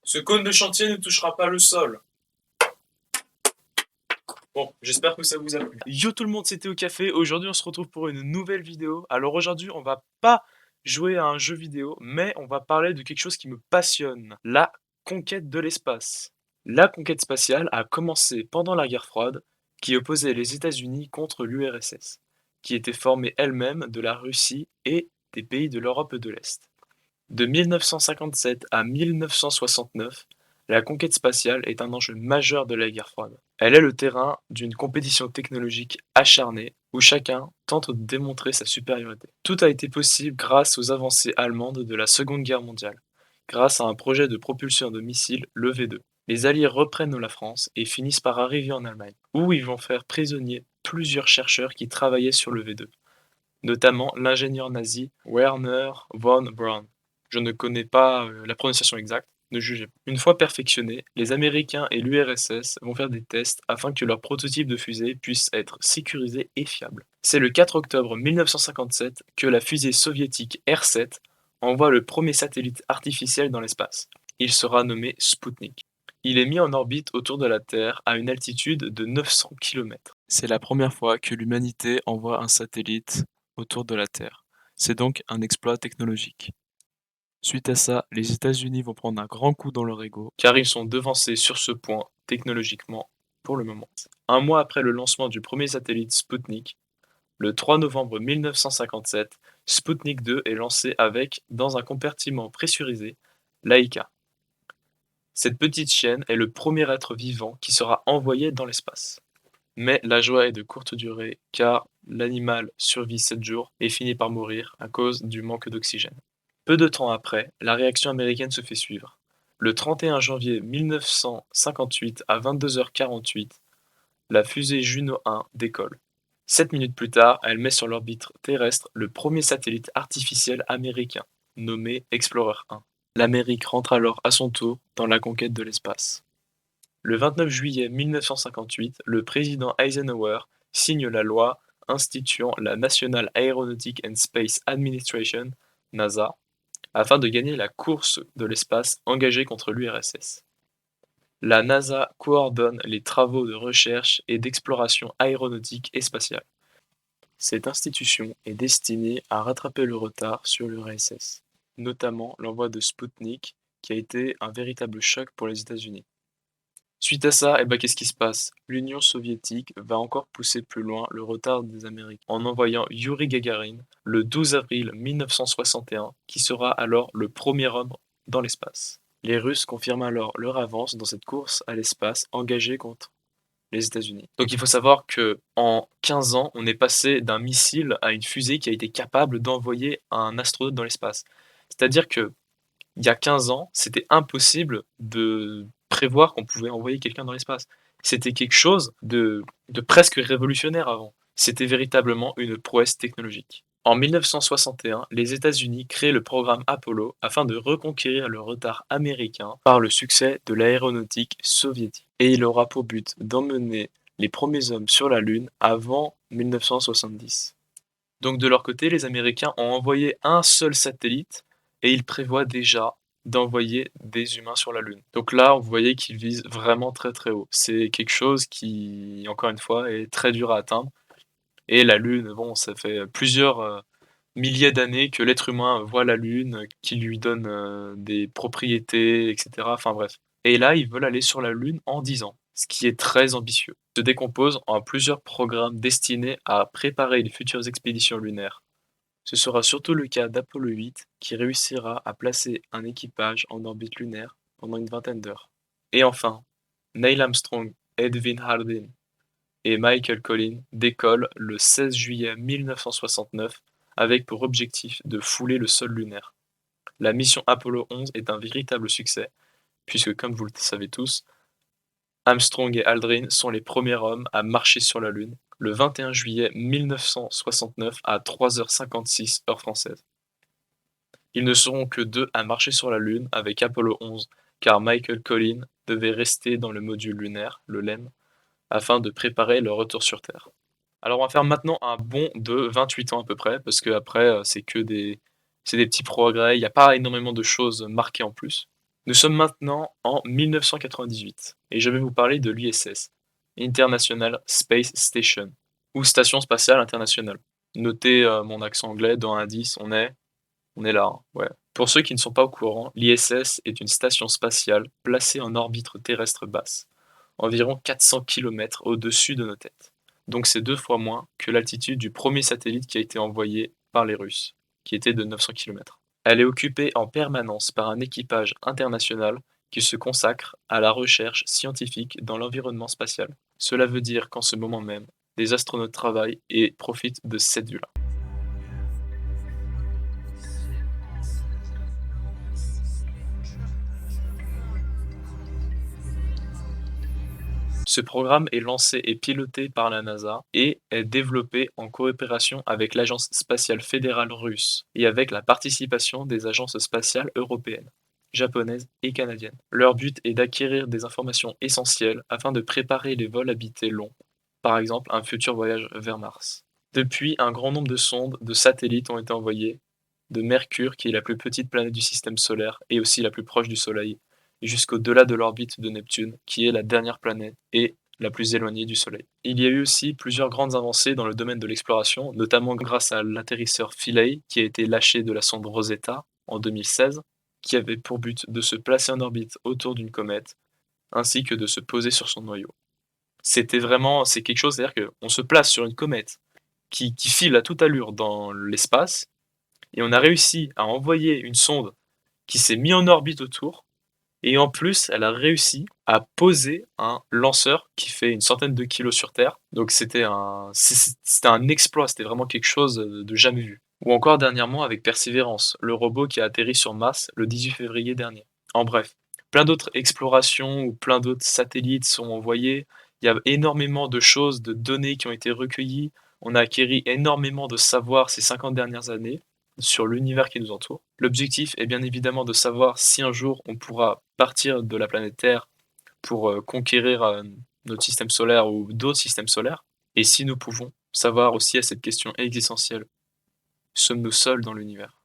Ce cône de chantier ne touchera pas le sol. Bon, j'espère que ça vous a plu. Yo tout le monde, c'était au café. Aujourd'hui, on se retrouve pour une nouvelle vidéo. Alors aujourd'hui, on va pas jouer à un jeu vidéo, mais on va parler de quelque chose qui me passionne, la conquête de l'espace. La conquête spatiale a commencé pendant la guerre froide, qui opposait les États-Unis contre l'URSS, qui était formée elle-même de la Russie et des pays de l'Europe de l'Est. De 1957 à 1969, la conquête spatiale est un enjeu majeur de la guerre froide. Elle est le terrain d'une compétition technologique acharnée où chacun tente de démontrer sa supériorité. Tout a été possible grâce aux avancées allemandes de la Seconde Guerre mondiale, grâce à un projet de propulsion de missiles, le V2. Les Alliés reprennent la France et finissent par arriver en Allemagne, où ils vont faire prisonnier plusieurs chercheurs qui travaillaient sur le V2, notamment l'ingénieur nazi Werner von Braun. Je ne connais pas la prononciation exacte, ne jugez pas. Une fois perfectionnés, les Américains et l'URSS vont faire des tests afin que leur prototype de fusée puisse être sécurisé et fiable. C'est le 4 octobre 1957 que la fusée soviétique R-7 envoie le premier satellite artificiel dans l'espace. Il sera nommé Sputnik. Il est mis en orbite autour de la Terre à une altitude de 900 km. C'est la première fois que l'humanité envoie un satellite autour de la Terre. C'est donc un exploit technologique. Suite à ça, les États-Unis vont prendre un grand coup dans leur ego, car ils sont devancés sur ce point technologiquement pour le moment. Un mois après le lancement du premier satellite Sputnik, le 3 novembre 1957, Sputnik 2 est lancé avec, dans un compartiment pressurisé, Laika. Cette petite chienne est le premier être vivant qui sera envoyé dans l'espace. Mais la joie est de courte durée, car l'animal survit 7 jours et finit par mourir à cause du manque d'oxygène. Peu de temps après, la réaction américaine se fait suivre. Le 31 janvier 1958 à 22h48, la fusée Juno 1 décolle. 7 minutes plus tard, elle met sur l'orbite terrestre le premier satellite artificiel américain, nommé Explorer 1. L'Amérique rentre alors à son tour dans la conquête de l'espace. Le 29 juillet 1958, le président Eisenhower signe la loi instituant la National Aeronautic and Space Administration, NASA, afin de gagner la course de l'espace engagée contre l'URSS. La NASA coordonne les travaux de recherche et d'exploration aéronautique et spatiale. Cette institution est destinée à rattraper le retard sur l'URSS, notamment l'envoi de Sputnik, qui a été un véritable choc pour les États-Unis. Suite à ça, qu'est-ce qui se passe? L'Union soviétique va encore pousser plus loin le retard des Américains en envoyant Youri Gagarin le 12 avril 1961, qui sera alors le premier homme dans l'espace. Les Russes confirment alors leur avance dans cette course à l'espace engagée contre les États-Unis. Donc il faut savoir que en 15 ans, on est passé d'un missile à une fusée qui a été capable d'envoyer un astronaute dans l'espace. C'est-à-dire que il y a 15 ans, c'était impossible de prévoir qu'on pouvait envoyer quelqu'un dans l'espace. C'était quelque chose de presque révolutionnaire avant. C'était véritablement une prouesse technologique. En 1961, les États-Unis créent le programme Apollo afin de reconquérir le retard américain par le succès de l'aéronautique soviétique. Et il aura pour but d'emmener les premiers hommes sur la Lune avant 1970. Donc de leur côté, les Américains ont envoyé un seul satellite et ils prévoient déjà d'envoyer des humains sur la Lune. Donc là, vous voyez qu'ils visent vraiment très très haut. C'est quelque chose qui, encore une fois, est très dur à atteindre. Et la Lune, bon, ça fait plusieurs milliers d'années que l'être humain voit la Lune, qui lui donne des propriétés, etc. Enfin bref. Et là, ils veulent aller sur la Lune en 10 ans, ce qui est très ambitieux. Se décompose en plusieurs programmes destinés à préparer les futures expéditions lunaires. Ce sera surtout le cas d'Apollo 8 qui réussira à placer un équipage en orbite lunaire pendant une vingtaine d'heures. Et enfin, Neil Armstrong, Edwin Hardin et Michael Collins décollent le 16 juillet 1969 avec pour objectif de fouler le sol lunaire. La mission Apollo 11 est un véritable succès, puisque comme vous le savez tous, Armstrong et Aldrin sont les premiers hommes à marcher sur la Lune le 21 juillet 1969 à 3h56 heure française. Ils ne seront que deux à marcher sur la Lune avec Apollo 11, car Michael Collins devait rester dans le module lunaire, le LEM, afin de préparer leur retour sur Terre. Alors on va faire maintenant un bond de 28 ans à peu près, parce que après c'est des petits progrès, il n'y a pas énormément de choses marquées en plus. Nous sommes maintenant en 1998 et je vais vous parler de l'ISS, International Space Station, ou Station Spatiale Internationale. Notez mon accent anglais dans indice, on est là, hein, ouais. Pour ceux qui ne sont pas au courant, l'ISS est une station spatiale placée en orbite terrestre basse, environ 400 km au-dessus de nos têtes. Donc c'est 2 fois moins que l'altitude du premier satellite qui a été envoyé par les Russes, qui était de 900 km. Elle est occupée en permanence par un équipage international qui se consacre à la recherche scientifique dans l'environnement spatial. Cela veut dire qu'en ce moment même, des astronautes travaillent et profitent de cette vue-là. Ce programme est lancé et piloté par la NASA et est développé en coopération avec l'Agence spatiale fédérale russe et avec la participation des agences spatiales européennes, japonaises et canadiennes. Leur but est d'acquérir des informations essentielles afin de préparer les vols habités longs, par exemple un futur voyage vers Mars. Depuis, un grand nombre de sondes, de satellites ont été envoyés, de Mercure, qui est la plus petite planète du système solaire et aussi la plus proche du Soleil, jusqu'au-delà de l'orbite de Neptune, qui est la dernière planète et la plus éloignée du Soleil. Il y a eu aussi plusieurs grandes avancées dans le domaine de l'exploration, notamment grâce à l'atterrisseur Philae, qui a été lâché de la sonde Rosetta en 2016, qui avait pour but de se placer en orbite autour d'une comète, ainsi que de se poser sur son noyau. C'est quelque chose, c'est-à-dire qu'on se place sur une comète qui file à toute allure dans l'espace, et on a réussi à envoyer une sonde qui s'est mise en orbite autour, et en plus, elle a réussi à poser un lanceur qui fait une centaine de kilos sur Terre. Donc c'était un exploit, c'était vraiment quelque chose de jamais vu. Ou encore dernièrement avec Perseverance, le robot qui a atterri sur Mars le 18 février dernier. En bref, plein d'autres explorations ou plein d'autres satellites sont envoyés. Il y a énormément de choses, de données qui ont été recueillies. On a acquéri énormément de savoir ces 50 dernières années sur l'univers qui nous entoure. L'objectif est bien évidemment de savoir si un jour on pourra partir de la planète Terre pour conquérir notre système solaire ou d'autres systèmes solaires. Et si nous pouvons savoir aussi à cette question existentielle, sommes-nous seuls dans l'univers?